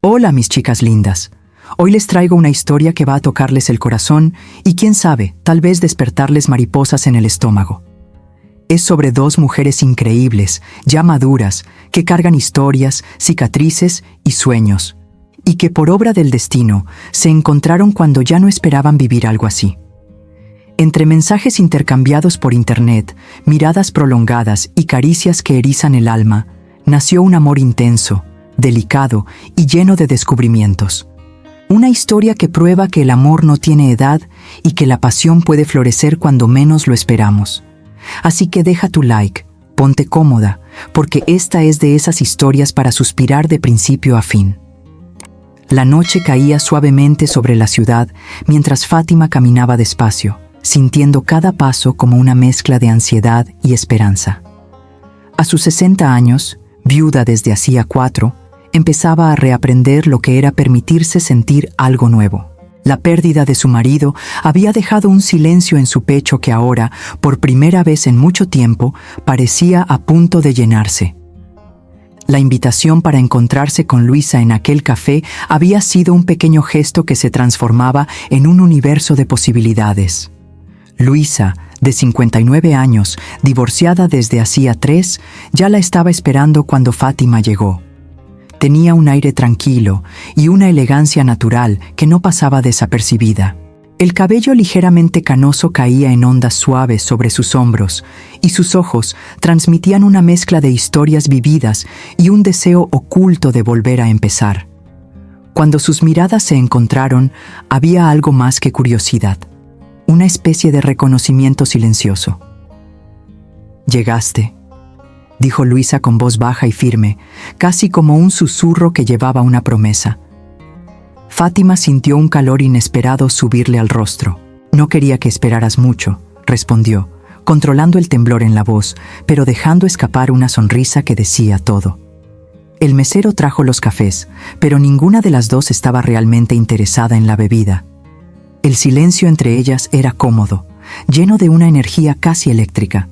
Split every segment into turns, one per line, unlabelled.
Hola, mis chicas lindas. Hoy les traigo una historia que va a tocarles el corazón y quién sabe, tal vez despertarles mariposas en el estómago. Es sobre dos mujeres increíbles, ya maduras, que cargan historias, cicatrices y sueños, y que por obra del destino se encontraron cuando ya no esperaban vivir algo así. Entre mensajes intercambiados por internet, miradas prolongadas y caricias que erizan el alma, nació un amor intenso, delicado y lleno de descubrimientos. Una historia que prueba que el amor no tiene edad y que la pasión puede florecer cuando menos lo esperamos. Así que deja tu like, ponte cómoda, porque esta es de esas historias para suspirar de principio a fin. La noche caía suavemente sobre la ciudad mientras Fátima caminaba despacio, sintiendo cada paso como una mezcla de ansiedad y esperanza. A sus 60 años, viuda desde hacía 4, empezaba a reaprender lo que era permitirse sentir algo nuevo. La pérdida de su marido había dejado un silencio en su pecho que ahora, por primera vez en mucho tiempo, parecía a punto de llenarse. La invitación para encontrarse con Luisa en aquel café había sido un pequeño gesto que se transformaba en un universo de posibilidades. Luisa, de 59 años, divorciada desde hacía 3, ya la estaba esperando cuando Fátima llegó. Tenía un aire tranquilo y una elegancia natural que no pasaba desapercibida. El cabello ligeramente canoso caía en ondas suaves sobre sus hombros y sus ojos transmitían una mezcla de historias vividas y un deseo oculto de volver a empezar. Cuando sus miradas se encontraron, había algo más que curiosidad, una especie de reconocimiento silencioso. «Llegaste», dijo Luisa con voz baja y firme, casi como un susurro que llevaba una promesa. Fátima sintió un calor inesperado subirle al rostro. «No quería que esperaras mucho», respondió, controlando el temblor en la voz, pero dejando escapar una sonrisa que decía todo. El mesero trajo los cafés, pero ninguna de las dos estaba realmente interesada en la bebida. El silencio entre ellas era cómodo, lleno de una energía casi eléctrica.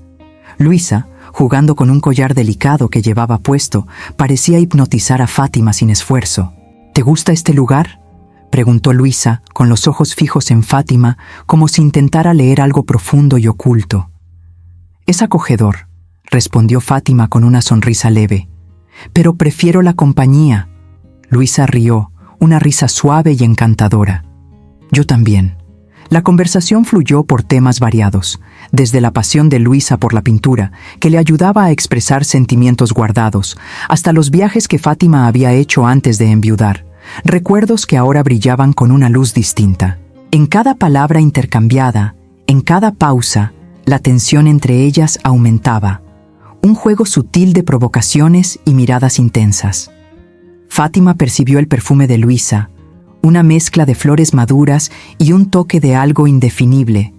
Luisa, jugando con un collar delicado que llevaba puesto, parecía hipnotizar a Fátima sin esfuerzo. «¿Te gusta este lugar?», preguntó Luisa, con los ojos fijos en Fátima, como si intentara leer algo profundo y oculto. «Es acogedor», respondió Fátima con una sonrisa leve. «Pero prefiero la compañía». Luisa rió, una risa suave y encantadora. «Yo también». La conversación fluyó por temas variados, desde la pasión de Luisa por la pintura, que le ayudaba a expresar sentimientos guardados, hasta los viajes que Fátima había hecho antes de enviudar, recuerdos que ahora brillaban con una luz distinta. En cada palabra intercambiada, en cada pausa, la tensión entre ellas aumentaba, un juego sutil de provocaciones y miradas intensas. Fátima percibió el perfume de Luisa, una mezcla de flores maduras y un toque de algo indefinible,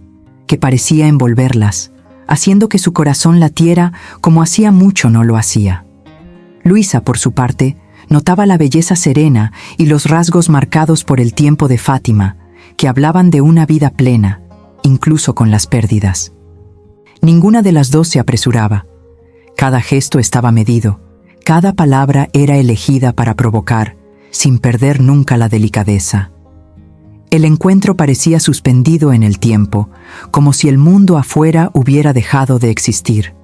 que parecía envolverlas, haciendo que su corazón latiera como hacía mucho no lo hacía. Luisa, por su parte, notaba la belleza serena y los rasgos marcados por el tiempo de Fátima, que hablaban de una vida plena, incluso con las pérdidas. Ninguna de las dos se apresuraba. Cada gesto estaba medido, cada palabra era elegida para provocar, sin perder nunca la delicadeza. El encuentro parecía suspendido en el tiempo, como si el mundo afuera hubiera dejado de existir.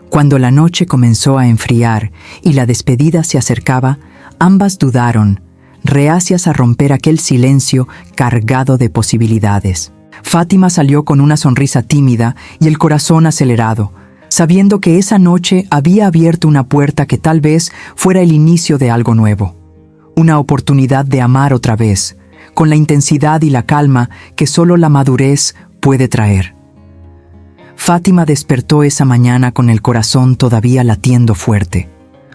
Cuando la noche comenzó a enfriar y la despedida se acercaba, ambas dudaron, reacias a romper aquel silencio cargado de posibilidades. Fátima salió con una sonrisa tímida y el corazón acelerado, sabiendo que esa noche había abierto una puerta que tal vez fuera el inicio de algo nuevo. Una oportunidad de amar otra vez, con la intensidad y la calma que solo la madurez puede traer. Fátima despertó esa mañana con el corazón todavía latiendo fuerte,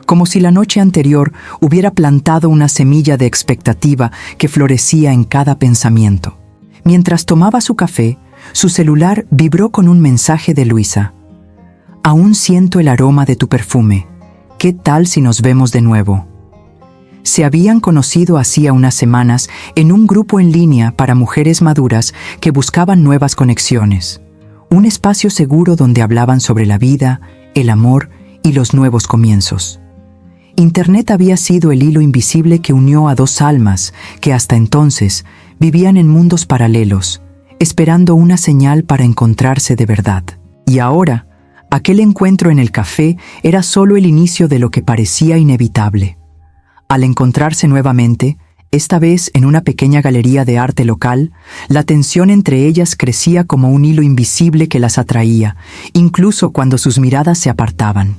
como si la noche anterior hubiera plantado una semilla de expectativa que florecía en cada pensamiento. Mientras tomaba su café, su celular vibró con un mensaje de Luisa. «Aún siento el aroma de tu perfume. ¿Qué tal si nos vemos de nuevo?». Se habían conocido hacía unas semanas en un grupo en línea para mujeres maduras que buscaban nuevas conexiones, un espacio seguro donde hablaban sobre la vida, el amor y los nuevos comienzos. Internet había sido el hilo invisible que unió a dos almas que hasta entonces vivían en mundos paralelos, esperando una señal para encontrarse de verdad. Y ahora, aquel encuentro en el café era solo el inicio de lo que parecía inevitable. Al encontrarse nuevamente, esta vez en una pequeña galería de arte local, la tensión entre ellas crecía como un hilo invisible que las atraía, incluso cuando sus miradas se apartaban.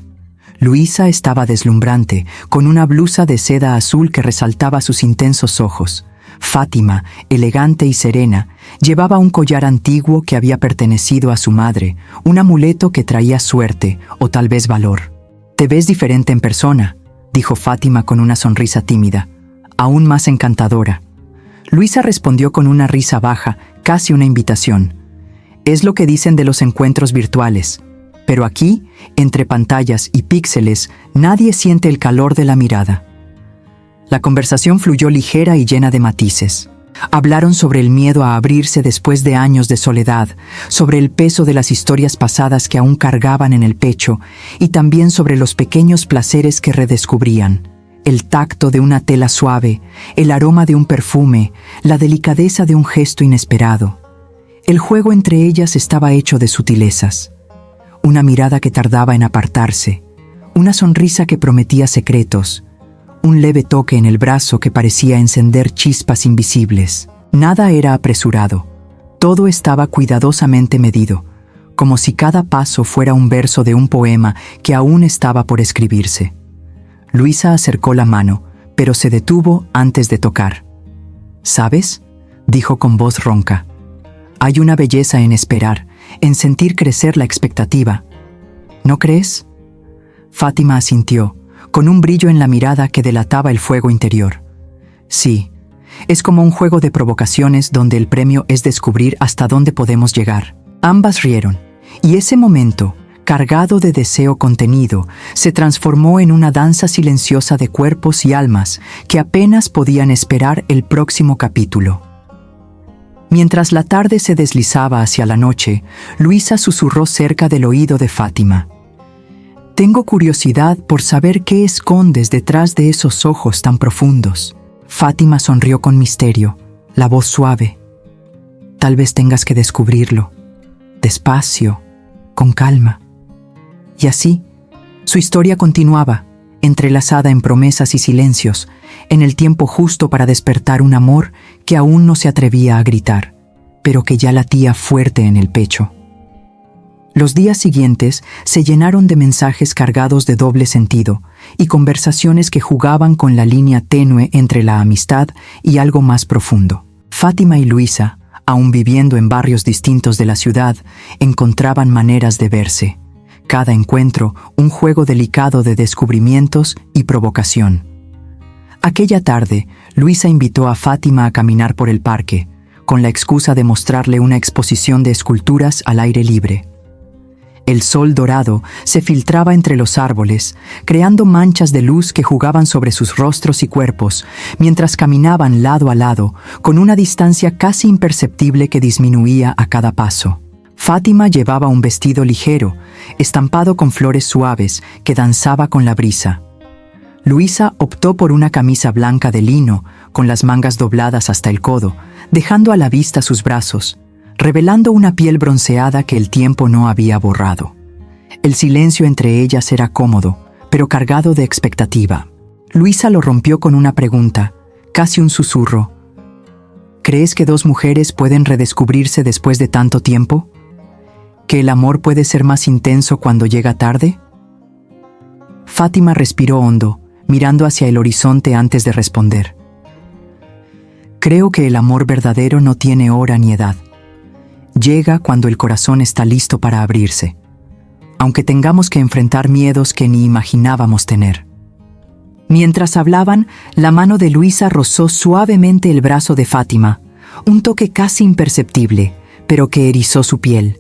Luisa estaba deslumbrante, con una blusa de seda azul que resaltaba sus intensos ojos. Fátima, elegante y serena, llevaba un collar antiguo que había pertenecido a su madre, un amuleto que traía suerte o tal vez valor. «Te ves diferente en persona», dijo Fátima con una sonrisa tímida, aún más encantadora. Luisa respondió con una risa baja, casi una invitación. «Es lo que dicen de los encuentros virtuales. Pero aquí, entre pantallas y píxeles, nadie siente el calor de la mirada». La conversación fluyó ligera y llena de matices. Hablaron sobre el miedo a abrirse después de años de soledad, sobre el peso de las historias pasadas que aún cargaban en el pecho y también sobre los pequeños placeres que redescubrían. El tacto de una tela suave, el aroma de un perfume, la delicadeza de un gesto inesperado. El juego entre ellas estaba hecho de sutilezas. Una mirada que tardaba en apartarse, una sonrisa que prometía secretos, un leve toque en el brazo que parecía encender chispas invisibles. Nada era apresurado, todo estaba cuidadosamente medido, como si cada paso fuera un verso de un poema que aún estaba por escribirse. Luisa acercó la mano, pero se detuvo antes de tocar. «¿Sabes?», dijo con voz ronca. «Hay una belleza en esperar, en sentir crecer la expectativa. ¿No crees?». Fátima asintió, con un brillo en la mirada que delataba el fuego interior. «Sí, es como un juego de provocaciones donde el premio es descubrir hasta dónde podemos llegar». Ambas rieron, y ese momento, cargado de deseo contenido, se transformó en una danza silenciosa de cuerpos y almas que apenas podían esperar el próximo capítulo. Mientras la tarde se deslizaba hacia la noche, Luisa susurró cerca del oído de Fátima. «Tengo curiosidad por saber qué escondes detrás de esos ojos tan profundos». Fátima sonrió con misterio, la voz suave. «Tal vez tengas que descubrirlo, despacio, con calma». Y así, su historia continuaba, entrelazada en promesas y silencios, en el tiempo justo para despertar un amor que aún no se atrevía a gritar, pero que ya latía fuerte en el pecho. Los días siguientes se llenaron de mensajes cargados de doble sentido y conversaciones que jugaban con la línea tenue entre la amistad y algo más profundo. Fátima y Luisa, aún viviendo en barrios distintos de la ciudad, encontraban maneras de verse. Cada encuentro, un juego delicado de descubrimientos y provocación. Aquella tarde, Luisa invitó a Fátima a caminar por el parque, con la excusa de mostrarle una exposición de esculturas al aire libre. El sol dorado se filtraba entre los árboles, creando manchas de luz que jugaban sobre sus rostros y cuerpos, mientras caminaban lado a lado, con una distancia casi imperceptible que disminuía a cada paso. Fátima llevaba un vestido ligero, estampado con flores suaves, que danzaba con la brisa. Luisa optó por una camisa blanca de lino, con las mangas dobladas hasta el codo, dejando a la vista sus brazos, revelando una piel bronceada que el tiempo no había borrado. El silencio entre ellas era cómodo, pero cargado de expectativa. Luisa lo rompió con una pregunta, casi un susurro. ¿Crees que dos mujeres pueden redescubrirse después de tanto tiempo? ¿Que el amor puede ser más intenso cuando llega tarde? Fátima respiró hondo, mirando hacia el horizonte antes de responder. Creo que el amor verdadero no tiene hora ni edad. Llega cuando el corazón está listo para abrirse, aunque tengamos que enfrentar miedos que ni imaginábamos tener. Mientras hablaban, la mano de Luisa rozó suavemente el brazo de Fátima, un toque casi imperceptible, pero que erizó su piel.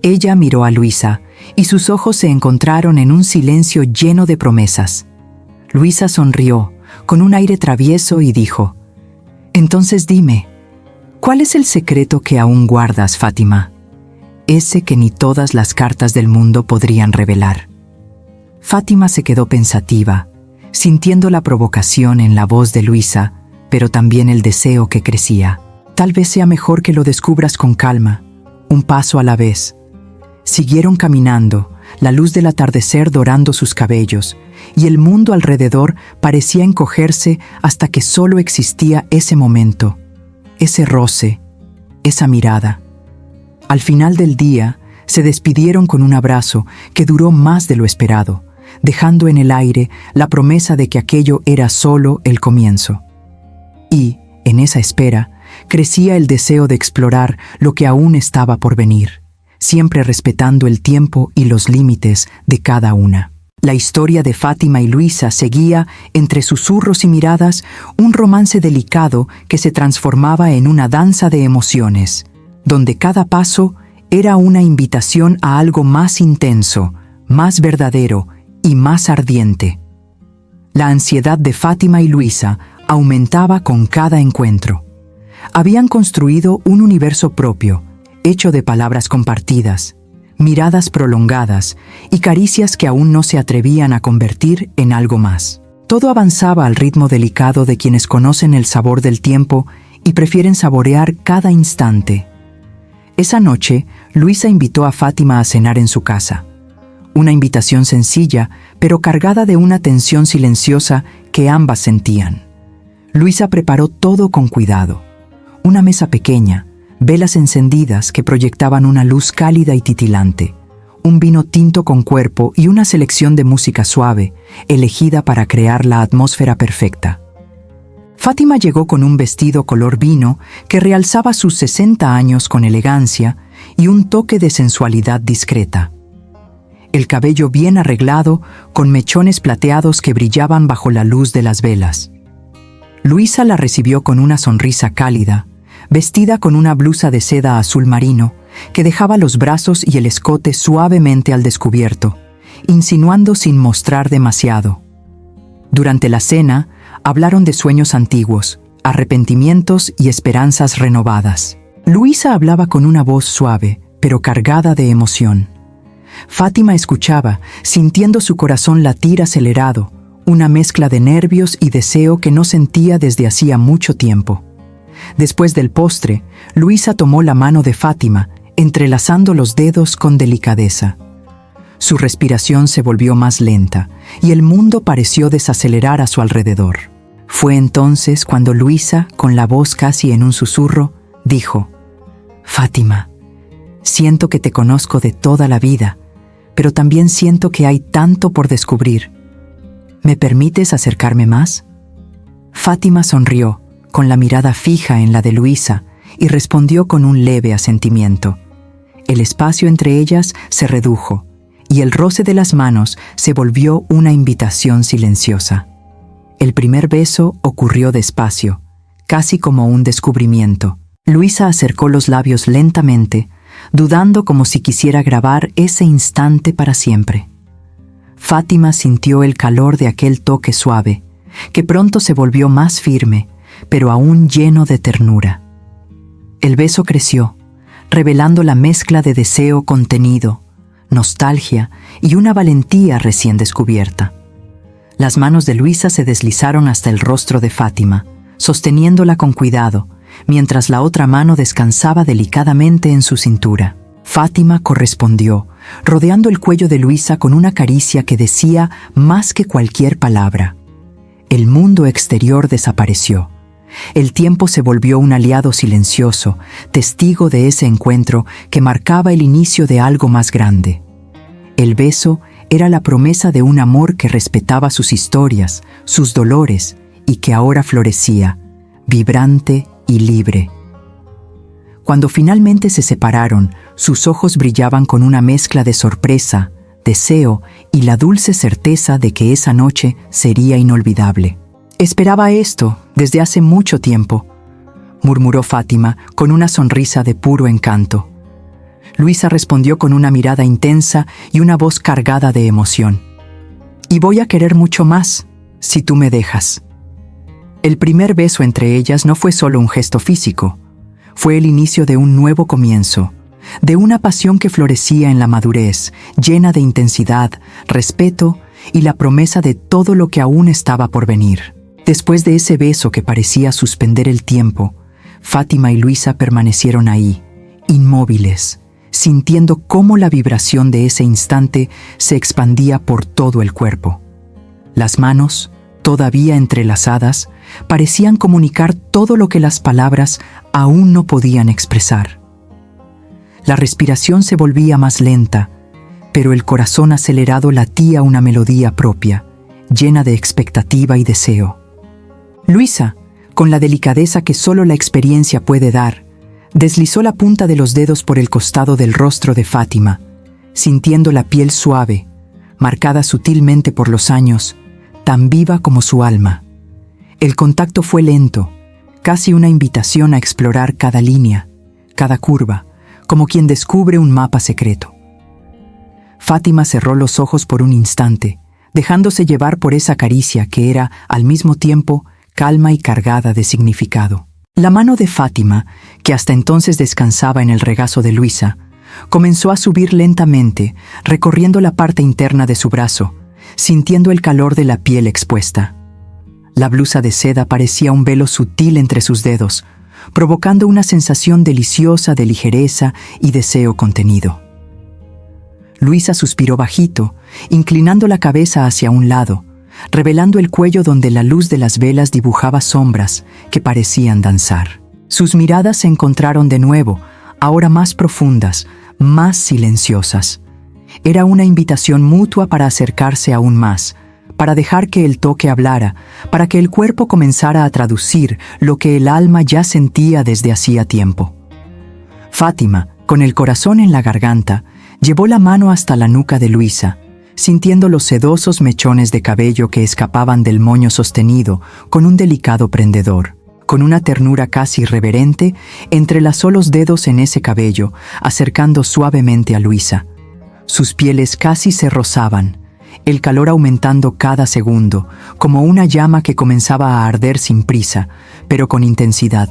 Ella miró a Luisa, y sus ojos se encontraron en un silencio lleno de promesas. Luisa sonrió, con un aire travieso, y dijo: «Entonces dime, ¿cuál es el secreto que aún guardas, Fátima? Ese que ni todas las cartas del mundo podrían revelar». Fátima se quedó pensativa, sintiendo la provocación en la voz de Luisa, pero también el deseo que crecía. Tal vez sea mejor que lo descubras con calma, un paso a la vez. Siguieron caminando, la luz del atardecer dorando sus cabellos, y el mundo alrededor parecía encogerse hasta que solo existía ese momento, ese roce, esa mirada. Al final del día, se despidieron con un abrazo que duró más de lo esperado, dejando en el aire la promesa de que aquello era solo el comienzo. Y, en esa espera, crecía el deseo de explorar lo que aún estaba por venir, siempre respetando el tiempo y los límites de cada una. La historia de Fátima y Luisa seguía, entre susurros y miradas, un romance delicado que se transformaba en una danza de emociones, donde cada paso era una invitación a algo más intenso, más verdadero y más ardiente. La ansiedad de Fátima y Luisa aumentaba con cada encuentro. Habían construido un universo propio, hecho de palabras compartidas, miradas prolongadas y caricias que aún no se atrevían a convertir en algo más. Todo avanzaba al ritmo delicado de quienes conocen el sabor del tiempo y prefieren saborear cada instante. Esa noche, Luisa invitó a Fátima a cenar en su casa. Una invitación sencilla, pero cargada de una tensión silenciosa que ambas sentían. Luisa preparó todo con cuidado. Una mesa pequeña, velas encendidas que proyectaban una luz cálida y titilante, un vino tinto con cuerpo y una selección de música suave, elegida para crear la atmósfera perfecta. Fátima llegó con un vestido color vino que realzaba sus 60 años con elegancia y un toque de sensualidad discreta. El cabello bien arreglado, con mechones plateados que brillaban bajo la luz de las velas. Luisa la recibió con una sonrisa cálida, vestida con una blusa de seda azul marino que dejaba los brazos y el escote suavemente al descubierto, insinuando sin mostrar demasiado. Durante la cena, hablaron de sueños antiguos, arrepentimientos y esperanzas renovadas. Luisa hablaba con una voz suave, pero cargada de emoción. Fátima escuchaba, sintiendo su corazón latir acelerado, una mezcla de nervios y deseo que no sentía desde hacía mucho tiempo. Después del postre, Luisa tomó la mano de Fátima, entrelazando los dedos con delicadeza. Su respiración se volvió más lenta y el mundo pareció desacelerar a su alrededor. Fue entonces cuando Luisa, con la voz casi en un susurro, dijo: «Fátima, siento que te conozco de toda la vida, pero también siento que hay tanto por descubrir. ¿Me permites acercarme más?». Fátima sonrió, con la mirada fija en la de Luisa, y respondió con un leve asentimiento. El espacio entre ellas se redujo, y el roce de las manos se volvió una invitación silenciosa. El primer beso ocurrió despacio, casi como un descubrimiento. Luisa acercó los labios lentamente, dudando como si quisiera grabar ese instante para siempre. Fátima sintió el calor de aquel toque suave, que pronto se volvió más firme, pero aún lleno de ternura. El beso creció, revelando la mezcla de deseo contenido, nostalgia y una valentía recién descubierta. Las manos de Luisa se deslizaron hasta el rostro de Fátima, sosteniéndola con cuidado, mientras la otra mano descansaba delicadamente en su cintura. Fátima correspondió, rodeando el cuello de Luisa con una caricia que decía más que cualquier palabra. El mundo exterior desapareció. El tiempo se volvió un aliado silencioso, testigo de ese encuentro que marcaba el inicio de algo más grande. El beso era la promesa de un amor que respetaba sus historias, sus dolores, y que ahora florecía, vibrante y libre. Cuando finalmente se separaron, sus ojos brillaban con una mezcla de sorpresa, deseo y la dulce certeza de que esa noche sería inolvidable. «Esperaba esto desde hace mucho tiempo», murmuró Fátima con una sonrisa de puro encanto. Luisa respondió con una mirada intensa y una voz cargada de emoción. «Y voy a querer mucho más, si tú me dejas». El primer beso entre ellas no fue solo un gesto físico, fue el inicio de un nuevo comienzo, de una pasión que florecía en la madurez, llena de intensidad, respeto y la promesa de todo lo que aún estaba por venir. Después de ese beso que parecía suspender el tiempo, Fátima y Luisa permanecieron ahí, inmóviles, sintiendo cómo la vibración de ese instante se expandía por todo el cuerpo. Las manos, todavía entrelazadas, parecían comunicar todo lo que las palabras aún no podían expresar. La respiración se volvía más lenta, pero el corazón acelerado latía una melodía propia, llena de expectativa y deseo. Luisa, con la delicadeza que solo la experiencia puede dar, deslizó la punta de los dedos por el costado del rostro de Fátima, sintiendo la piel suave, marcada sutilmente por los años, tan viva como su alma. El contacto fue lento, casi una invitación a explorar cada línea, cada curva, como quien descubre un mapa secreto. Fátima cerró los ojos por un instante, dejándose llevar por esa caricia que era, al mismo tiempo, calma y cargada de significado. La mano de Fátima, que hasta entonces descansaba en el regazo de Luisa, comenzó a subir lentamente, recorriendo la parte interna de su brazo, sintiendo el calor de la piel expuesta. La blusa de seda parecía un velo sutil entre sus dedos, provocando una sensación deliciosa de ligereza y deseo contenido. Luisa suspiró bajito, inclinando la cabeza hacia un lado, revelando el cuello donde la luz de las velas dibujaba sombras que parecían danzar. Sus miradas se encontraron de nuevo, ahora más profundas, más silenciosas. Era una invitación mutua para acercarse aún más, para dejar que el toque hablara, para que el cuerpo comenzara a traducir lo que el alma ya sentía desde hacía tiempo. Fátima, con el corazón en la garganta, llevó la mano hasta la nuca de Luisa, sintiendo los sedosos mechones de cabello que escapaban del moño sostenido con un delicado prendedor. Con una ternura casi irreverente, entrelazó los dedos en ese cabello, acercando suavemente a Luisa. Sus pieles casi se rozaban, el calor aumentando cada segundo, como una llama que comenzaba a arder sin prisa, pero con intensidad.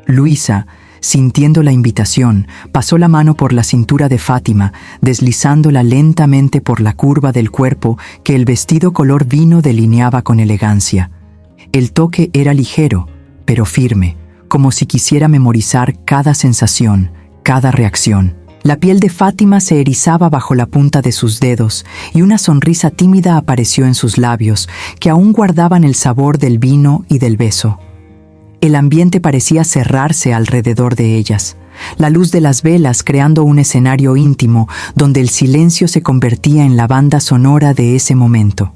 Luisa, sintiendo la invitación, pasó la mano por la cintura de Fátima, deslizándola lentamente por la curva del cuerpo que el vestido color vino delineaba con elegancia. El toque era ligero, pero firme, como si quisiera memorizar cada sensación, cada reacción. La piel de Fátima se erizaba bajo la punta de sus dedos y una sonrisa tímida apareció en sus labios, que aún guardaban el sabor del vino y del beso. El ambiente parecía cerrarse alrededor de ellas, la luz de las velas creando un escenario íntimo donde el silencio se convertía en la banda sonora de ese momento.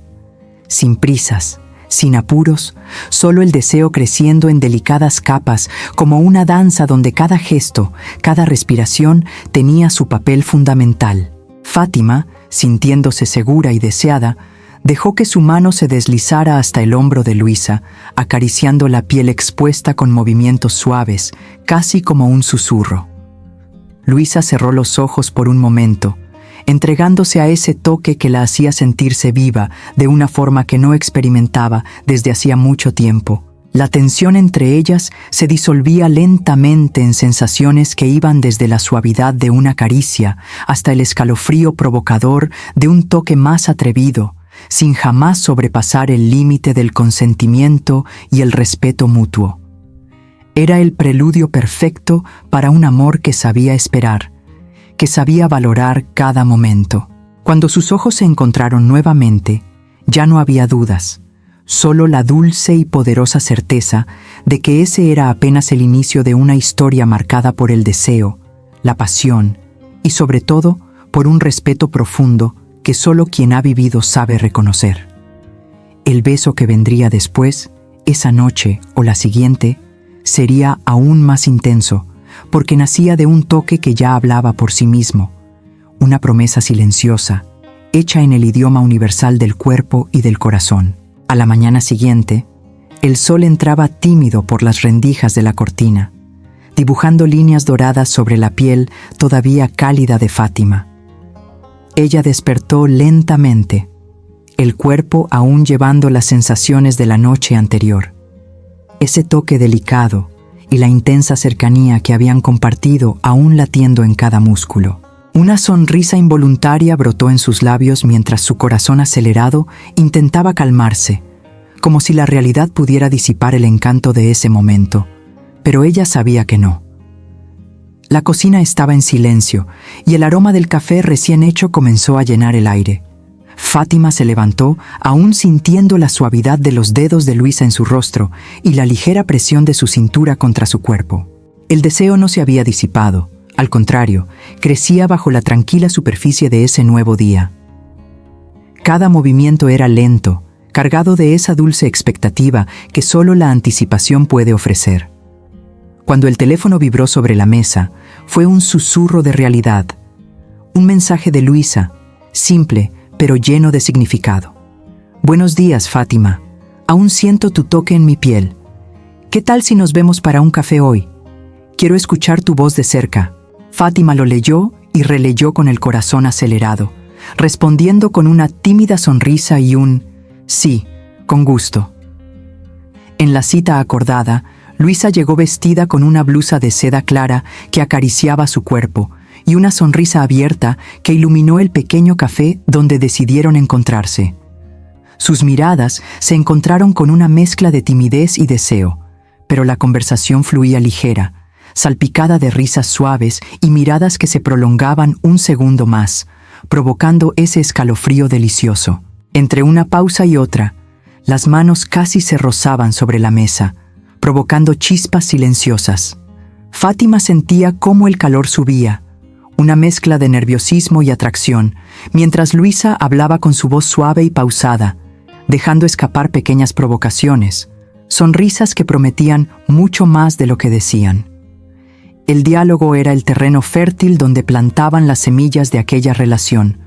Sin prisas, sin apuros, solo el deseo creciendo en delicadas capas, como una danza donde cada gesto, cada respiración tenía su papel fundamental. Fátima, sintiéndose segura y deseada, dejó que su mano se deslizara hasta el hombro de Luisa, acariciando la piel expuesta con movimientos suaves, casi como un susurro. Luisa cerró los ojos por un momento, entregándose a ese toque que la hacía sentirse viva de una forma que no experimentaba desde hacía mucho tiempo. La tensión entre ellas se disolvía lentamente en sensaciones que iban desde la suavidad de una caricia hasta el escalofrío provocador de un toque más atrevido, sin jamás sobrepasar el límite del consentimiento y el respeto mutuo. Era el preludio perfecto para un amor que sabía esperar, que sabía valorar cada momento. Cuando sus ojos se encontraron nuevamente, ya no había dudas, solo la dulce y poderosa certeza de que ese era apenas el inicio de una historia marcada por el deseo, la pasión y sobre todo por un respeto profundo que solo quien ha vivido sabe reconocer. El beso que vendría después, esa noche o la siguiente, sería aún más intenso, porque nacía de un toque que ya hablaba por sí mismo, una promesa silenciosa, hecha en el idioma universal del cuerpo y del corazón. A la mañana siguiente, el sol entraba tímido por las rendijas de la cortina, dibujando líneas doradas sobre la piel todavía cálida de Fátima. Ella despertó lentamente, el cuerpo aún llevando las sensaciones de la noche anterior. Ese toque delicado y la intensa cercanía que habían compartido aún latiendo en cada músculo. Una sonrisa involuntaria brotó en sus labios mientras su corazón acelerado intentaba calmarse, como si la realidad pudiera disipar el encanto de ese momento, pero ella sabía que no. La cocina estaba en silencio y el aroma del café recién hecho comenzó a llenar el aire. Fátima se levantó, aún sintiendo la suavidad de los dedos de Luisa en su rostro y la ligera presión de su cintura contra su cuerpo. El deseo no se había disipado, al contrario, crecía bajo la tranquila superficie de ese nuevo día. Cada movimiento era lento, cargado de esa dulce expectativa que solo la anticipación puede ofrecer. Cuando el teléfono vibró sobre la mesa, fue un susurro de realidad. Un mensaje de Luisa, simple pero lleno de significado. «Buenos días, Fátima. Aún siento tu toque en mi piel. ¿Qué tal si nos vemos para un café hoy? Quiero escuchar tu voz de cerca». Fátima lo leyó y releyó con el corazón acelerado, respondiendo con una tímida sonrisa y un «sí, con gusto». En la cita acordada, Luisa llegó vestida con una blusa de seda clara que acariciaba su cuerpo y una sonrisa abierta que iluminó el pequeño café donde decidieron encontrarse. Sus miradas se encontraron con una mezcla de timidez y deseo, pero la conversación fluía ligera, salpicada de risas suaves y miradas que se prolongaban un segundo más, provocando ese escalofrío delicioso. Entre una pausa y otra, las manos casi se rozaban sobre la mesa, provocando chispas silenciosas. Fátima sentía cómo el calor subía, una mezcla de nerviosismo y atracción, mientras Luisa hablaba con su voz suave y pausada, dejando escapar pequeñas provocaciones, sonrisas que prometían mucho más de lo que decían. El diálogo era el terreno fértil donde plantaban las semillas de aquella relación,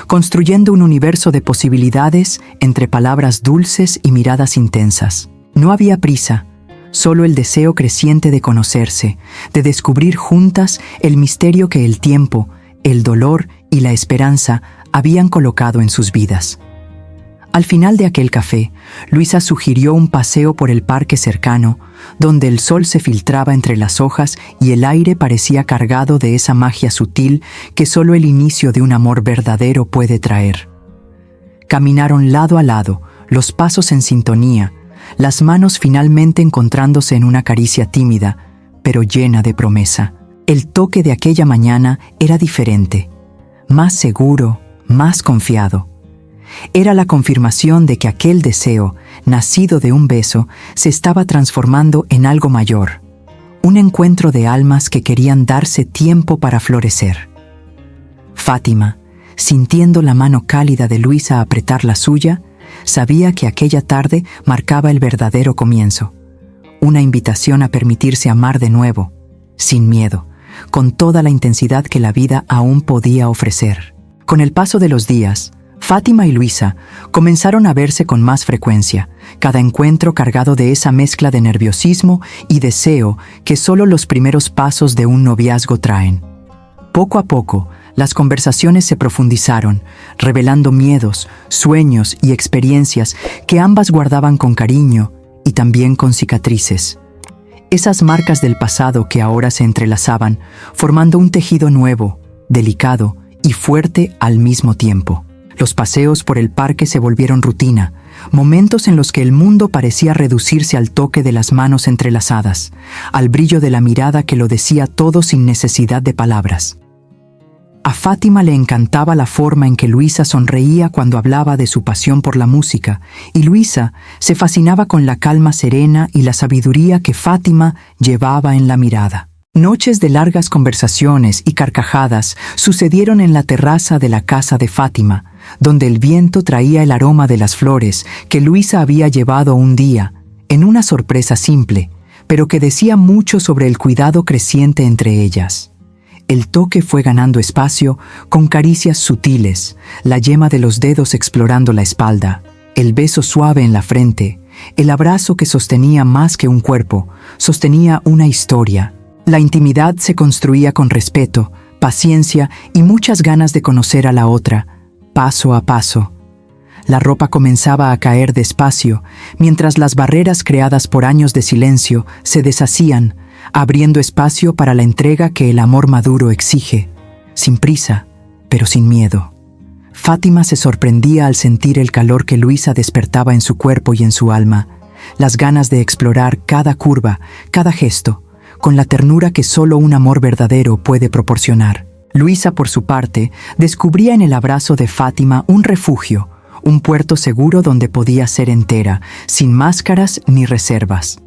construyendo un universo de posibilidades entre palabras dulces y miradas intensas. No había prisa, solo el deseo creciente de conocerse, de descubrir juntas el misterio que el tiempo, el dolor y la esperanza habían colocado en sus vidas. Al final de aquel café, Luisa sugirió un paseo por el parque cercano, donde el sol se filtraba entre las hojas y el aire parecía cargado de esa magia sutil que solo el inicio de un amor verdadero puede traer. Caminaron lado a lado, los pasos en sintonía, las manos finalmente encontrándose en una caricia tímida, pero llena de promesa. El toque de aquella mañana era diferente, más seguro, más confiado. Era la confirmación de que aquel deseo, nacido de un beso, se estaba transformando en algo mayor, un encuentro de almas que querían darse tiempo para florecer. Fátima, sintiendo la mano cálida de Luisa apretar la suya, sabía que aquella tarde marcaba el verdadero comienzo, una invitación a permitirse amar de nuevo, sin miedo, con toda la intensidad que la vida aún podía ofrecer. Con el paso de los días, Fátima y Luisa comenzaron a verse con más frecuencia, cada encuentro cargado de esa mezcla de nerviosismo y deseo que solo los primeros pasos de un noviazgo traen. Poco a poco, las conversaciones se profundizaron, revelando miedos, sueños y experiencias que ambas guardaban con cariño y también con cicatrices. Esas marcas del pasado que ahora se entrelazaban, formando un tejido nuevo, delicado y fuerte al mismo tiempo. Los paseos por el parque se volvieron rutina, momentos en los que el mundo parecía reducirse al toque de las manos entrelazadas, al brillo de la mirada que lo decía todo sin necesidad de palabras. A Fátima le encantaba la forma en que Luisa sonreía cuando hablaba de su pasión por la música, y Luisa se fascinaba con la calma serena y la sabiduría que Fátima llevaba en la mirada. Noches de largas conversaciones y carcajadas sucedieron en la terraza de la casa de Fátima, donde el viento traía el aroma de las flores que Luisa había llevado un día, en una sorpresa simple, pero que decía mucho sobre el cuidado creciente entre ellas. El toque fue ganando espacio con caricias sutiles, la yema de los dedos explorando la espalda, el beso suave en la frente, el abrazo que sostenía más que un cuerpo, sostenía una historia. La intimidad se construía con respeto, paciencia y muchas ganas de conocer a la otra, paso a paso. La ropa comenzaba a caer despacio, mientras las barreras creadas por años de silencio se deshacían, abriendo espacio para la entrega que el amor maduro exige. sin prisa, pero sin miedo. Fátima se sorprendía al sentir el calor que Luisa despertaba en su cuerpo y en su alma, las ganas de explorar cada curva, cada gesto, con la ternura que solo un amor verdadero puede proporcionar. Luisa, por su parte, descubría en el abrazo de Fátima un refugio, un puerto seguro donde podía ser entera, sin máscaras ni reservas.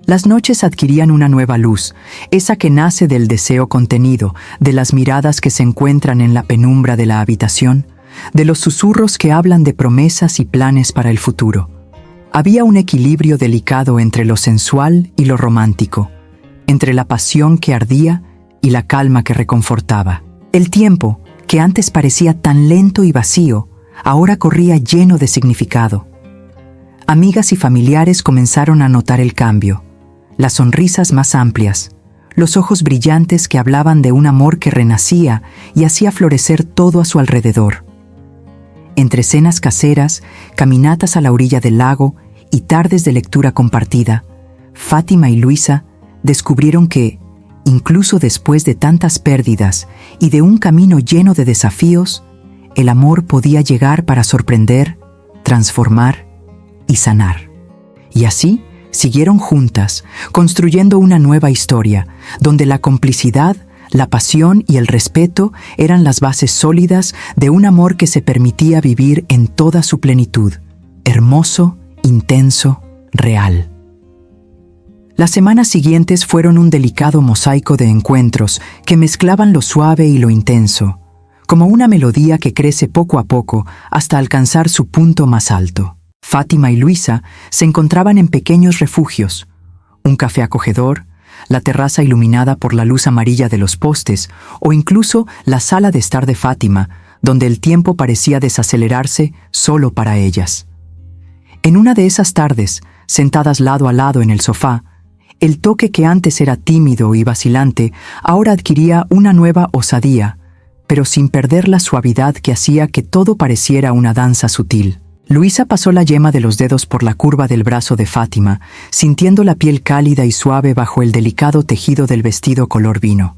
Las noches adquirían una nueva luz, esa que nace del deseo contenido, de las miradas que se encuentran en la penumbra de la habitación, de los susurros que hablan de promesas y planes para el futuro. Había un equilibrio delicado entre lo sensual y lo romántico, entre la pasión que ardía y la calma que reconfortaba. El tiempo, que antes parecía tan lento y vacío, ahora corría lleno de significado. Amigas y familiares comenzaron a notar el cambio, las sonrisas más amplias, los ojos brillantes que hablaban de un amor que renacía y hacía florecer todo a su alrededor. Entre cenas caseras, caminatas a la orilla del lago y tardes de lectura compartida, Fátima y Luisa descubrieron que, incluso después de tantas pérdidas y de un camino lleno de desafíos, el amor podía llegar para sorprender, transformar y sanar. Y así siguieron juntas, construyendo una nueva historia, donde la complicidad, la pasión y el respeto eran las bases sólidas de un amor que se permitía vivir en toda su plenitud, hermoso, intenso, real. Las semanas siguientes fueron un delicado mosaico de encuentros que mezclaban lo suave y lo intenso, como una melodía que crece poco a poco hasta alcanzar su punto más alto. Fátima y Luisa se encontraban en pequeños refugios, un café acogedor, la terraza iluminada por la luz amarilla de los postes o incluso la sala de estar de Fátima, donde el tiempo parecía desacelerarse solo para ellas. En una de esas tardes, sentadas lado a lado en el sofá, el toque que antes era tímido y vacilante ahora adquiría una nueva osadía, pero sin perder la suavidad que hacía que todo pareciera una danza sutil. Luisa pasó la yema de los dedos por la curva del brazo de Fátima, sintiendo la piel cálida y suave bajo el delicado tejido del vestido color vino.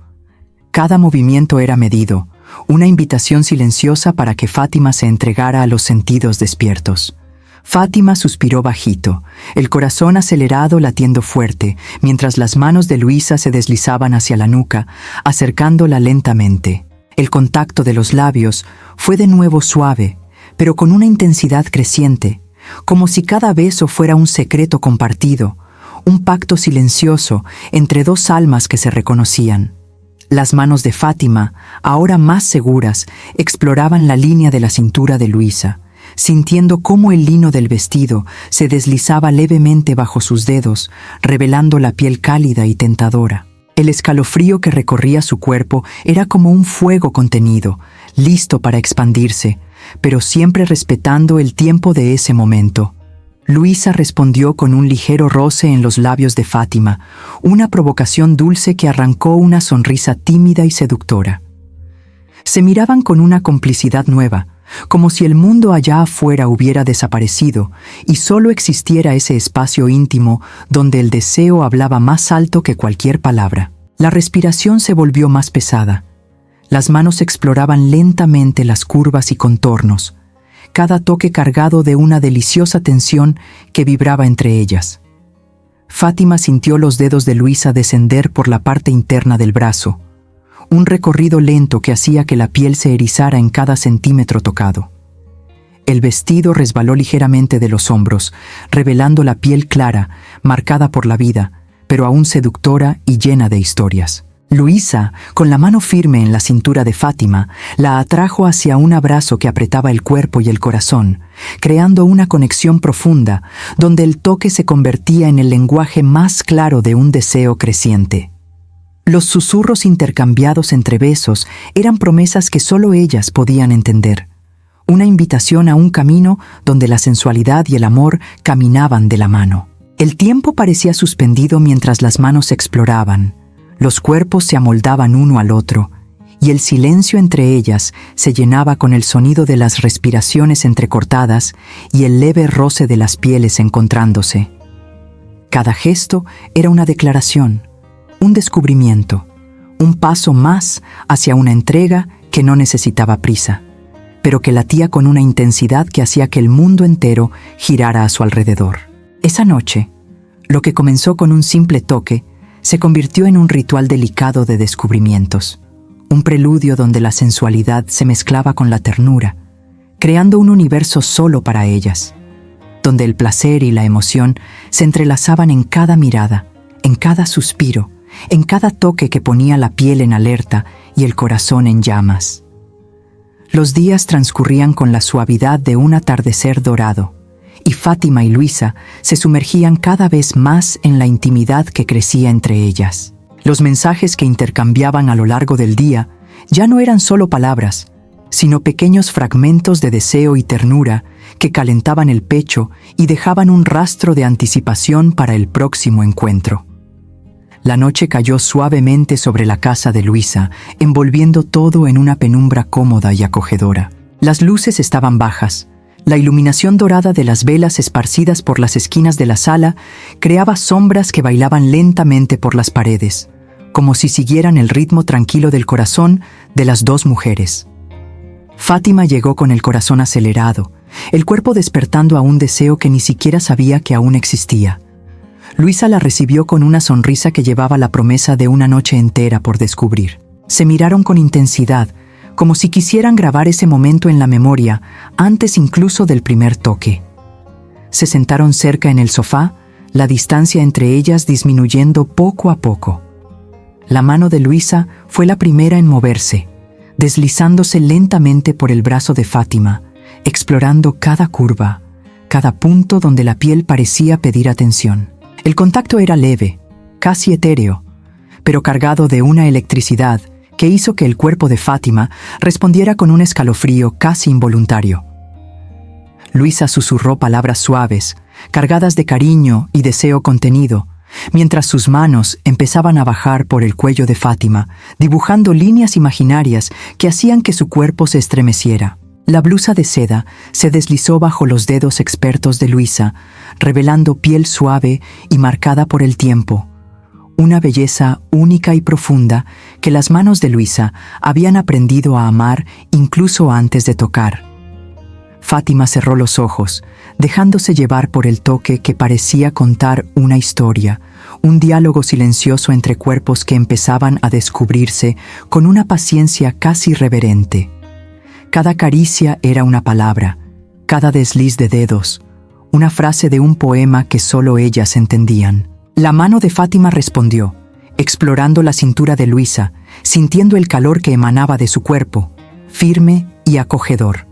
Cada movimiento era medido, una invitación silenciosa para que Fátima se entregara a los sentidos despiertos. Fátima suspiró bajito, el corazón acelerado latiendo fuerte, mientras las manos de Luisa se deslizaban hacia la nuca, acercándola lentamente. El contacto de los labios fue de nuevo suave, pero con una intensidad creciente, como si cada beso fuera un secreto compartido, un pacto silencioso entre dos almas que se reconocían. Las manos de Fátima, ahora más seguras, exploraban la línea de la cintura de Luisa, sintiendo cómo el lino del vestido se deslizaba levemente bajo sus dedos, revelando la piel cálida y tentadora. El escalofrío que recorría su cuerpo era como un fuego contenido, listo para expandirse, pero siempre respetando el tiempo de ese momento. Luisa respondió con un ligero roce en los labios de Fátima, una provocación dulce que arrancó una sonrisa tímida y seductora. Se miraban con una complicidad nueva, como si el mundo allá afuera hubiera desaparecido y solo existiera ese espacio íntimo donde el deseo hablaba más alto que cualquier palabra. La respiración se volvió más pesada. Las manos exploraban lentamente las curvas y contornos, cada toque cargado de una deliciosa tensión que vibraba entre ellas. Fátima sintió los dedos de Luisa descender por la parte interna del brazo, un recorrido lento que hacía que la piel se erizara en cada centímetro tocado. El vestido resbaló ligeramente de los hombros, revelando la piel clara, marcada por la vida, pero aún seductora y llena de historias. Luisa, con la mano firme en la cintura de Fátima, la atrajo hacia un abrazo que apretaba el cuerpo y el corazón, creando una conexión profunda, donde el toque se convertía en el lenguaje más claro de un deseo creciente. Los susurros intercambiados entre besos eran promesas que solo ellas podían entender, una invitación a un camino donde la sensualidad y el amor caminaban de la mano. El tiempo parecía suspendido mientras las manos exploraban, los cuerpos se amoldaban uno al otro, y el silencio entre ellas se llenaba con el sonido de las respiraciones entrecortadas y el leve roce de las pieles encontrándose. Cada gesto era una declaración, un descubrimiento, un paso más hacia una entrega que no necesitaba prisa, pero que latía con una intensidad que hacía que el mundo entero girara a su alrededor. Esa noche, lo que comenzó con un simple toque, se convirtió en un ritual delicado de descubrimientos, un preludio donde la sensualidad se mezclaba con la ternura, creando un universo solo para ellas, donde el placer y la emoción se entrelazaban en cada mirada, en cada suspiro, en cada toque que ponía la piel en alerta y el corazón en llamas. Los días transcurrían con la suavidad de un atardecer dorado, y Fátima y Luisa se sumergían cada vez más en la intimidad que crecía entre ellas. Los mensajes que intercambiaban a lo largo del día ya no eran solo palabras, sino pequeños fragmentos de deseo y ternura que calentaban el pecho y dejaban un rastro de anticipación para el próximo encuentro. La noche cayó suavemente sobre la casa de Luisa, envolviendo todo en una penumbra cómoda y acogedora. Las luces estaban bajas. La iluminación dorada de las velas esparcidas por las esquinas de la sala creaba sombras que bailaban lentamente por las paredes, como si siguieran el ritmo tranquilo del corazón de las dos mujeres. Fátima llegó con el corazón acelerado, el cuerpo despertando a un deseo que ni siquiera sabía que aún existía. Luisa la recibió con una sonrisa que llevaba la promesa de una noche entera por descubrir. Se miraron con intensidad, como si quisieran grabar ese momento en la memoria, antes incluso del primer toque. Se sentaron cerca en el sofá, la distancia entre ellas disminuyendo poco a poco. La mano de Luisa fue la primera en moverse, deslizándose lentamente por el brazo de Fátima, explorando cada curva, cada punto donde la piel parecía pedir atención. El contacto era leve, casi etéreo, pero cargado de una electricidad que hizo que el cuerpo de Fátima respondiera con un escalofrío casi involuntario. Luisa susurró palabras suaves, cargadas de cariño y deseo contenido, mientras sus manos empezaban a bajar por el cuello de Fátima, dibujando líneas imaginarias que hacían que su cuerpo se estremeciera. La blusa de seda se deslizó bajo los dedos expertos de Luisa, revelando piel suave y marcada por el tiempo, una belleza única y profunda que las manos de Luisa habían aprendido a amar incluso antes de tocar. Fátima cerró los ojos, dejándose llevar por el toque que parecía contar una historia, un diálogo silencioso entre cuerpos que empezaban a descubrirse con una paciencia casi reverente. Cada caricia era una palabra, cada desliz de dedos, una frase de un poema que solo ellas entendían. La mano de Fátima respondió, explorando la cintura de Luisa, sintiendo el calor que emanaba de su cuerpo, firme y acogedor.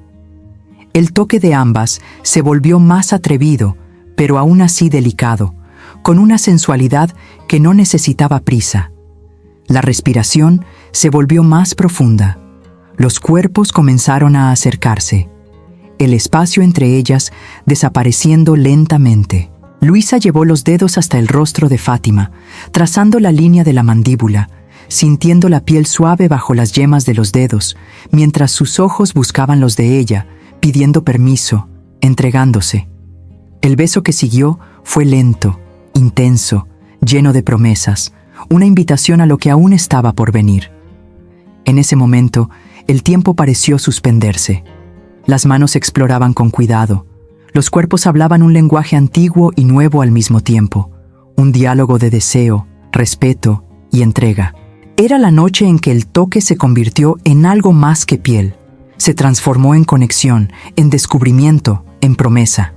El toque de ambas se volvió más atrevido, pero aún así delicado, con una sensualidad que no necesitaba prisa. La respiración se volvió más profunda. Los cuerpos comenzaron a acercarse, el espacio entre ellas desapareciendo lentamente. Luisa llevó los dedos hasta el rostro de Fátima, trazando la línea de la mandíbula, sintiendo la piel suave bajo las yemas de los dedos, mientras sus ojos buscaban los de ella, pidiendo permiso, entregándose. El beso que siguió fue lento, intenso, lleno de promesas, una invitación a lo que aún estaba por venir. En ese momento, el tiempo pareció suspenderse. Las manos exploraban con cuidado. Los cuerpos hablaban un lenguaje antiguo y nuevo al mismo tiempo, un diálogo de deseo, respeto y entrega. Era la noche en que el toque se convirtió en algo más que piel. Se transformó en conexión, en descubrimiento, en promesa.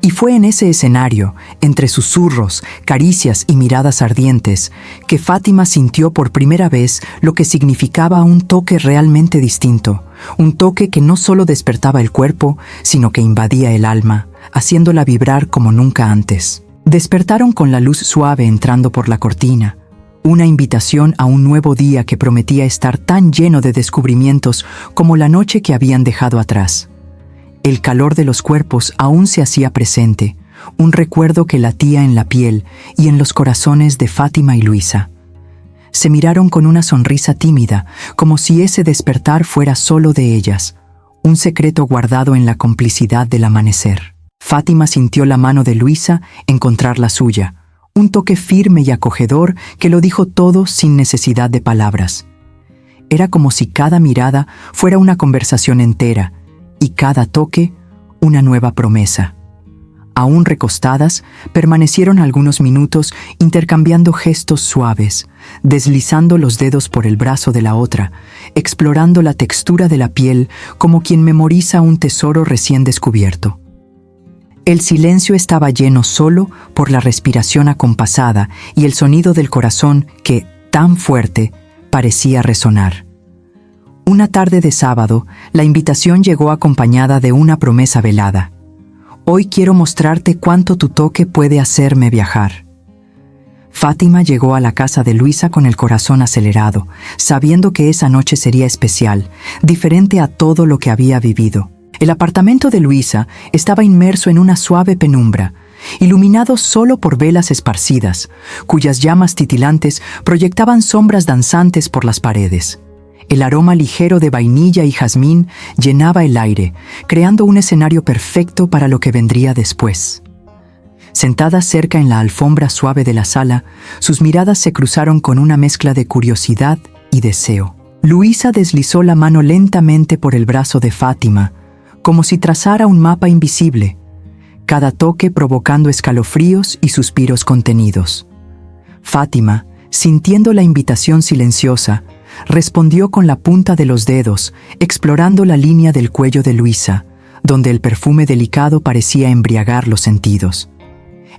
Y fue en ese escenario, entre susurros, caricias y miradas ardientes, que Fátima sintió por primera vez lo que significaba un toque realmente distinto, un toque que no solo despertaba el cuerpo, sino que invadía el alma, haciéndola vibrar como nunca antes. Despertaron con la luz suave entrando por la cortina, una invitación a un nuevo día que prometía estar tan lleno de descubrimientos como la noche que habían dejado atrás. El calor de los cuerpos aún se hacía presente, un recuerdo que latía en la piel y en los corazones de Fátima y Luisa. Se miraron con una sonrisa tímida, como si ese despertar fuera solo de ellas, un secreto guardado en la complicidad del amanecer. Fátima sintió la mano de Luisa encontrar la suya, un toque firme y acogedor que lo dijo todo sin necesidad de palabras. Era como si cada mirada fuera una conversación entera y cada toque una nueva promesa. Aún recostadas, permanecieron algunos minutos intercambiando gestos suaves, deslizando los dedos por el brazo de la otra, explorando la textura de la piel como quien memoriza un tesoro recién descubierto. El silencio estaba lleno solo por la respiración acompasada y el sonido del corazón que, tan fuerte, parecía resonar. Una tarde de sábado, la invitación llegó acompañada de una promesa velada. Hoy quiero mostrarte cuánto tu toque puede hacerme viajar. Fátima llegó a la casa de Luisa con el corazón acelerado, sabiendo que esa noche sería especial, diferente a todo lo que había vivido. El apartamento de Luisa estaba inmerso en una suave penumbra, iluminado solo por velas esparcidas, cuyas llamas titilantes proyectaban sombras danzantes por las paredes. El aroma ligero de vainilla y jazmín llenaba el aire, creando un escenario perfecto para lo que vendría después. Sentada cerca en la alfombra suave de la sala, sus miradas se cruzaron con una mezcla de curiosidad y deseo. Luisa deslizó la mano lentamente por el brazo de Fátima, como si trazara un mapa invisible, cada toque provocando escalofríos y suspiros contenidos. Fátima, sintiendo la invitación silenciosa, respondió con la punta de los dedos, explorando la línea del cuello de Luisa, donde el perfume delicado parecía embriagar los sentidos.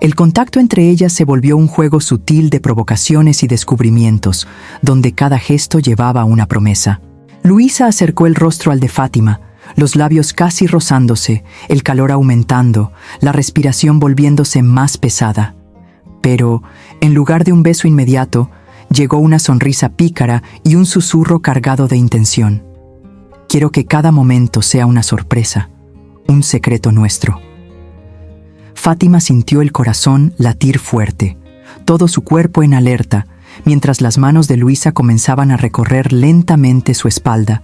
El contacto entre ellas se volvió un juego sutil de provocaciones y descubrimientos, donde cada gesto llevaba una promesa. Luisa acercó el rostro al de Fátima, los labios casi rozándose, el calor aumentando, la respiración volviéndose más pesada. Pero, en lugar de un beso inmediato, llegó una sonrisa pícara y un susurro cargado de intención. Quiero que cada momento sea una sorpresa, un secreto nuestro. Fátima sintió el corazón latir fuerte, todo su cuerpo en alerta, mientras las manos de Luisa comenzaban a recorrer lentamente su espalda,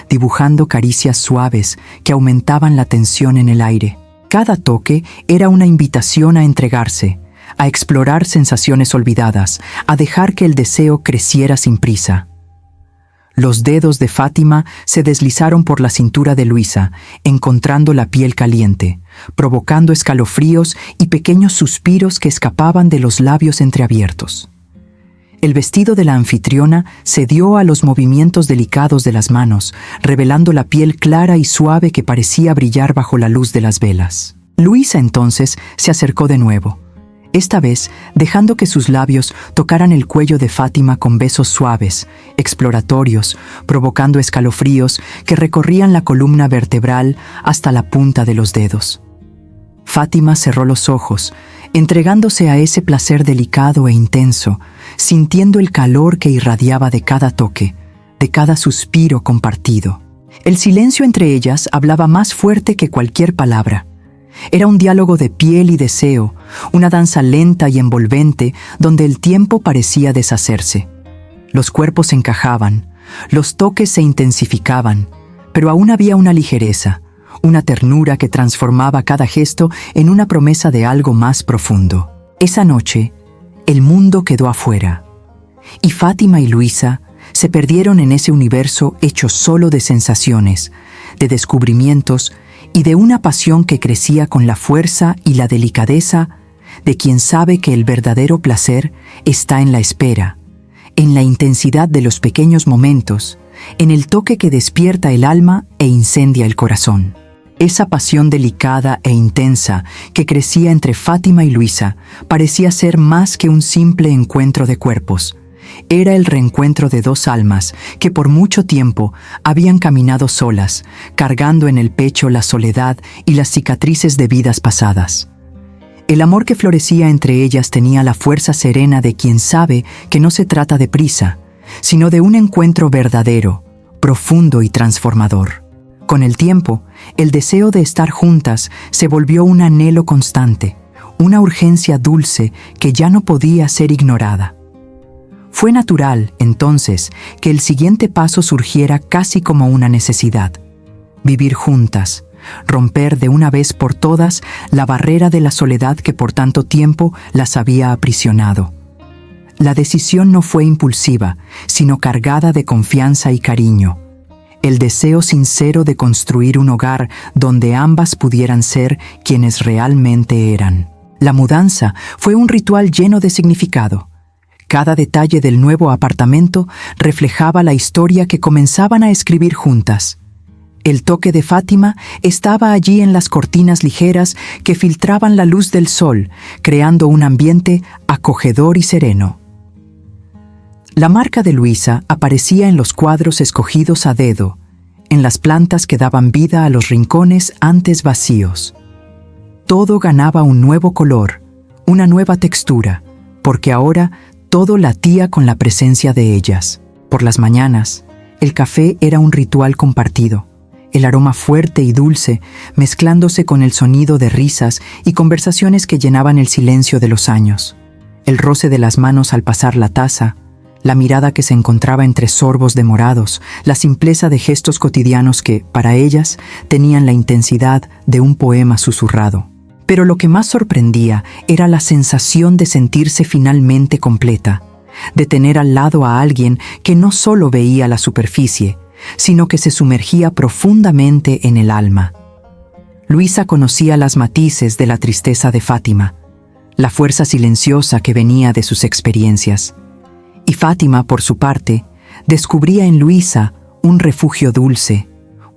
dibujando caricias suaves que aumentaban la tensión en el aire. Cada toque era una invitación a entregarse, a explorar sensaciones olvidadas, a dejar que el deseo creciera sin prisa. Los dedos de Fátima se deslizaron por la cintura de Luisa, encontrando la piel caliente, provocando escalofríos y pequeños suspiros que escapaban de los labios entreabiertos. El vestido de la anfitriona cedió a los movimientos delicados de las manos, revelando la piel clara y suave que parecía brillar bajo la luz de las velas. Luisa entonces se acercó de nuevo, esta vez dejando que sus labios tocaran el cuello de Fátima con besos suaves, exploratorios, provocando escalofríos que recorrían la columna vertebral hasta la punta de los dedos. Fátima cerró los ojos, entregándose a ese placer delicado e intenso, sintiendo el calor que irradiaba de cada toque, de cada suspiro compartido. El silencio entre ellas hablaba más fuerte que cualquier palabra. Era un diálogo de piel y deseo, una danza lenta y envolvente donde el tiempo parecía deshacerse. Los cuerpos encajaban, los toques se intensificaban, pero aún había una ligereza, una ternura que transformaba cada gesto en una promesa de algo más profundo. Esa noche, el mundo quedó afuera, y Fátima y Luisa se perdieron en ese universo hecho solo de sensaciones, de descubrimientos y de una pasión que crecía con la fuerza y la delicadeza de quien sabe que el verdadero placer está en la espera, en la intensidad de los pequeños momentos, en el toque que despierta el alma e incendia el corazón. Esa pasión delicada e intensa que crecía entre Fátima y Luisa parecía ser más que un simple encuentro de cuerpos. Era el reencuentro de dos almas que por mucho tiempo habían caminado solas, cargando en el pecho la soledad y las cicatrices de vidas pasadas. El amor que florecía entre ellas tenía la fuerza serena de quien sabe que no se trata de prisa, sino de un encuentro verdadero, profundo y transformador. Con el tiempo, el deseo de estar juntas se volvió un anhelo constante, una urgencia dulce que ya no podía ser ignorada. Fue natural, entonces, que el siguiente paso surgiera casi como una necesidad: vivir juntas, romper de una vez por todas la barrera de la soledad que por tanto tiempo las había aprisionado. La decisión no fue impulsiva, sino cargada de confianza y cariño. El deseo sincero de construir un hogar donde ambas pudieran ser quienes realmente eran. La mudanza fue un ritual lleno de significado. Cada detalle del nuevo apartamento reflejaba la historia que comenzaban a escribir juntas. El toque de Fátima estaba allí en las cortinas ligeras que filtraban la luz del sol, creando un ambiente acogedor y sereno. La marca de Luisa aparecía en los cuadros escogidos a dedo, en las plantas que daban vida a los rincones antes vacíos. Todo ganaba un nuevo color, una nueva textura, porque ahora todo latía con la presencia de ellas. Por las mañanas, el café era un ritual compartido, el aroma fuerte y dulce mezclándose con el sonido de risas y conversaciones que llenaban el silencio de los años. El roce de las manos al pasar la taza, la mirada que se encontraba entre sorbos demorados, la simpleza de gestos cotidianos que, para ellas, tenían la intensidad de un poema susurrado. Pero lo que más sorprendía era la sensación de sentirse finalmente completa, de tener al lado a alguien que no solo veía la superficie, sino que se sumergía profundamente en el alma. Luisa conocía las matices de la tristeza de Fátima, la fuerza silenciosa que venía de sus experiencias. Y Fátima, por su parte, descubría en Luisa un refugio dulce,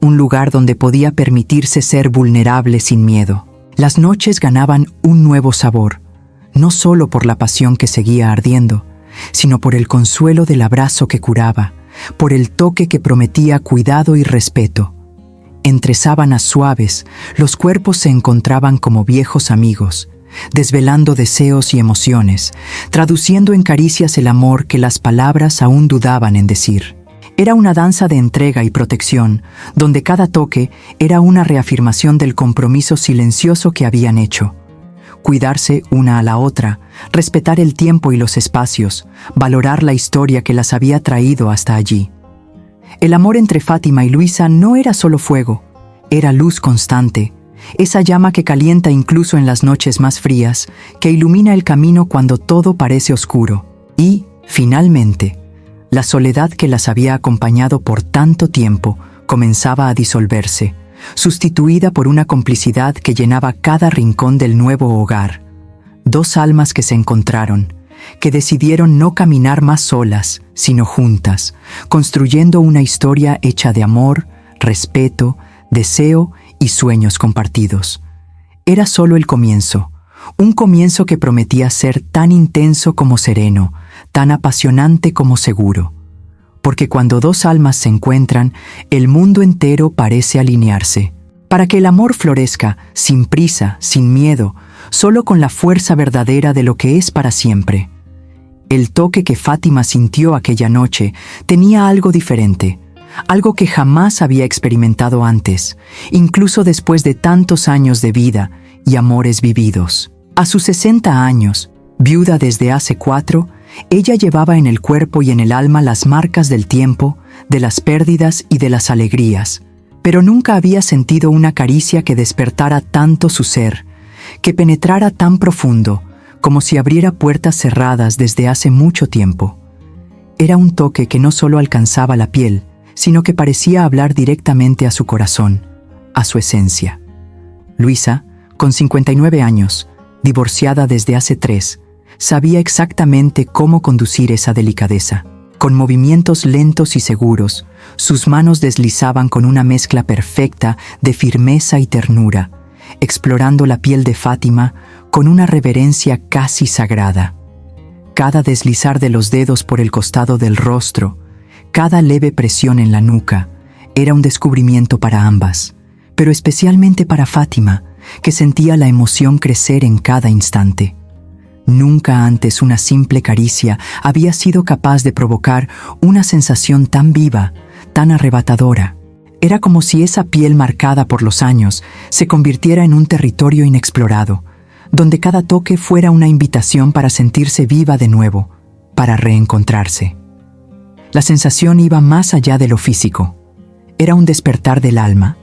un lugar donde podía permitirse ser vulnerable sin miedo. Las noches ganaban un nuevo sabor, no solo por la pasión que seguía ardiendo, sino por el consuelo del abrazo que curaba, por el toque que prometía cuidado y respeto. Entre sábanas suaves, los cuerpos se encontraban como viejos amigos, desvelando deseos y emociones, traduciendo en caricias el amor que las palabras aún dudaban en decir. Era una danza de entrega y protección, donde cada toque era una reafirmación del compromiso silencioso que habían hecho. Cuidarse una a la otra, respetar el tiempo y los espacios, valorar la historia que las había traído hasta allí. El amor entre Fátima y Luisa no era solo fuego, era luz constante, esa llama que calienta incluso en las noches más frías, que ilumina el camino cuando todo parece oscuro. Y, finalmente, la soledad que las había acompañado por tanto tiempo comenzaba a disolverse, sustituida por una complicidad que llenaba cada rincón del nuevo hogar. Dos almas que se encontraron, que decidieron no caminar más solas, sino juntas, construyendo una historia hecha de amor, respeto, deseo y sueños compartidos. Era solo el comienzo, un comienzo que prometía ser tan intenso como sereno, tan apasionante como seguro. Porque cuando dos almas se encuentran, el mundo entero parece alinearse. Para que el amor florezca, sin prisa, sin miedo, solo con la fuerza verdadera de lo que es para siempre. El toque que Fátima sintió aquella noche tenía algo diferente, algo que jamás había experimentado antes, incluso después de tantos años de vida y amores vividos. A sus 60 años, viuda desde hace 4, ella llevaba en el cuerpo y en el alma las marcas del tiempo, de las pérdidas y de las alegrías, pero nunca había sentido una caricia que despertara tanto su ser, que penetrara tan profundo, como si abriera puertas cerradas desde hace mucho tiempo. Era un toque que no solo alcanzaba la piel, sino que parecía hablar directamente a su corazón, a su esencia. Luisa, con 59 años, divorciada desde hace 3, sabía exactamente cómo conducir esa delicadeza. Con movimientos lentos y seguros, sus manos deslizaban con una mezcla perfecta de firmeza y ternura, explorando la piel de Fátima con una reverencia casi sagrada. Cada deslizar de los dedos por el costado del rostro, cada leve presión en la nuca, era un descubrimiento para ambas, pero especialmente para Fátima, que sentía la emoción crecer en cada instante. Nunca antes una simple caricia había sido capaz de provocar una sensación tan viva, tan arrebatadora. Era como si esa piel marcada por los años se convirtiera en un territorio inexplorado, donde cada toque fuera una invitación para sentirse viva de nuevo, para reencontrarse. La sensación iba más allá de lo físico. Era un despertar del alma,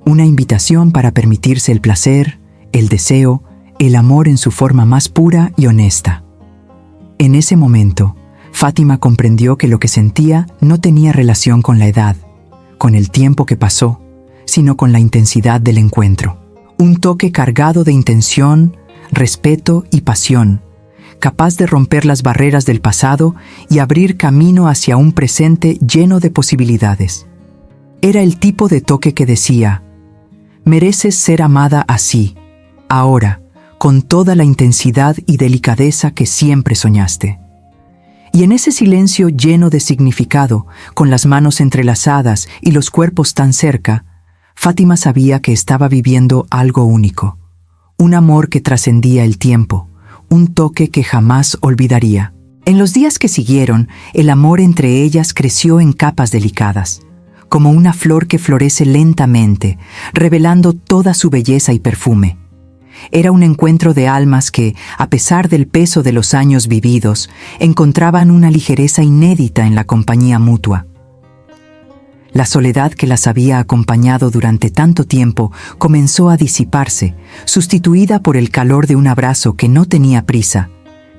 una invitación para permitirse el placer, el deseo, el amor en su forma más pura y honesta. En ese momento, Fátima comprendió que lo que sentía no tenía relación con la edad, con el tiempo que pasó, sino con la intensidad del encuentro. Un toque cargado de intención, respeto y pasión, capaz de romper las barreras del pasado y abrir camino hacia un presente lleno de posibilidades. Era el tipo de toque que decía: mereces ser amada así, ahora, con toda la intensidad y delicadeza que siempre soñaste. Y en ese silencio lleno de significado, con las manos entrelazadas y los cuerpos tan cerca, Fátima sabía que estaba viviendo algo único, un amor que trascendía el tiempo, un toque que jamás olvidaría. En los días que siguieron, el amor entre ellas creció en capas delicadas, como una flor que florece lentamente, revelando toda su belleza y perfume. Era un encuentro de almas que, a pesar del peso de los años vividos, encontraban una ligereza inédita en la compañía mutua. La soledad que las había acompañado durante tanto tiempo comenzó a disiparse, sustituida por el calor de un abrazo que no tenía prisa,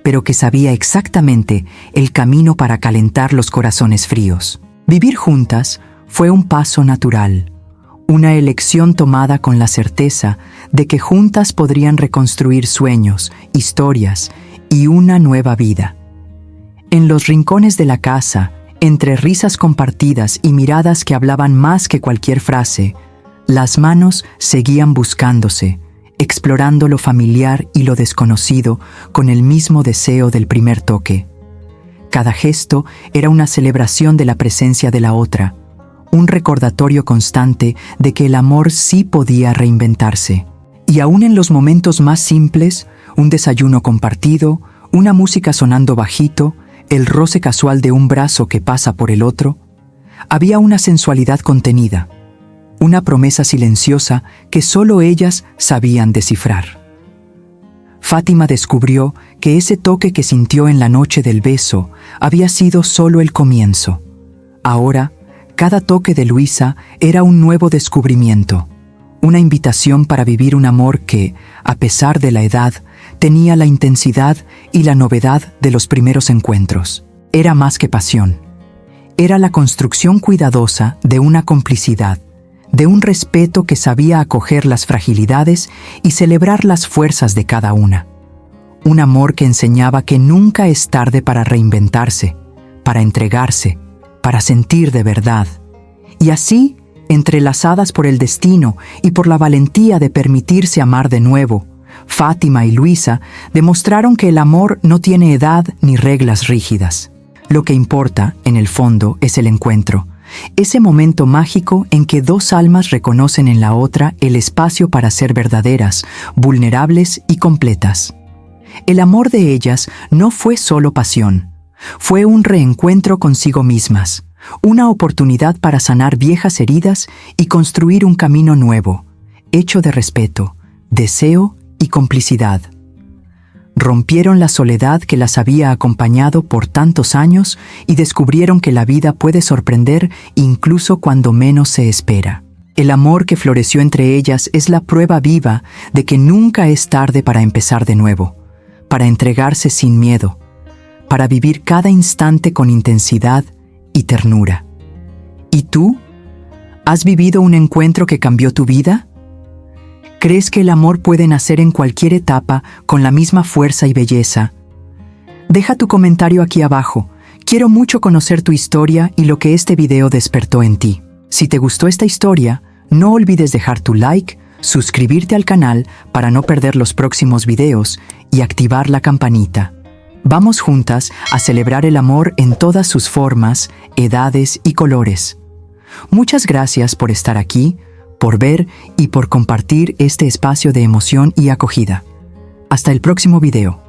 pero que sabía exactamente el camino para calentar los corazones fríos. Vivir juntas fue un paso natural, una elección tomada con la certeza de que juntas podrían reconstruir sueños, historias y una nueva vida. En los rincones de la casa, entre risas compartidas y miradas que hablaban más que cualquier frase, las manos seguían buscándose, explorando lo familiar y lo desconocido con el mismo deseo del primer toque. Cada gesto era una celebración de la presencia de la otra, un recordatorio constante de que el amor sí podía reinventarse. Y aún en los momentos más simples, un desayuno compartido, una música sonando bajito, el roce casual de un brazo que pasa por el otro, había una sensualidad contenida, una promesa silenciosa que solo ellas sabían descifrar. Fátima descubrió que ese toque que sintió en la noche del beso había sido solo el comienzo. Ahora, cada toque de Luisa era un nuevo descubrimiento, una invitación para vivir un amor que, a pesar de la edad, tenía la intensidad y la novedad de los primeros encuentros. Era más que pasión. Era la construcción cuidadosa de una complicidad, de un respeto que sabía acoger las fragilidades y celebrar las fuerzas de cada una. Un amor que enseñaba que nunca es tarde para reinventarse, para entregarse, para sentir de verdad. Y así, entrelazadas por el destino y por la valentía de permitirse amar de nuevo, Fátima y Luisa demostraron que el amor no tiene edad ni reglas rígidas. Lo que importa, en el fondo, es el encuentro, ese momento mágico en que dos almas reconocen en la otra el espacio para ser verdaderas, vulnerables y completas. El amor de ellas no fue solo pasión, fue un reencuentro consigo mismas, una oportunidad para sanar viejas heridas y construir un camino nuevo, hecho de respeto, deseo y complicidad. Rompieron la soledad que las había acompañado por tantos años y descubrieron que la vida puede sorprender incluso cuando menos se espera. El amor que floreció entre ellas es la prueba viva de que nunca es tarde para empezar de nuevo, para entregarse sin miedo, para vivir cada instante con intensidad y ternura. ¿Y tú? ¿Has vivido un encuentro que cambió tu vida? ¿Crees que el amor puede nacer en cualquier etapa con la misma fuerza y belleza? Deja tu comentario aquí abajo. Quiero mucho conocer tu historia y lo que este video despertó en ti. Si te gustó esta historia, no olvides dejar tu like, suscribirte al canal para no perder los próximos videos y activar la campanita. Vamos juntas a celebrar el amor en todas sus formas, edades y colores. Muchas gracias por estar aquí, por ver y por compartir este espacio de emoción y acogida. Hasta el próximo video.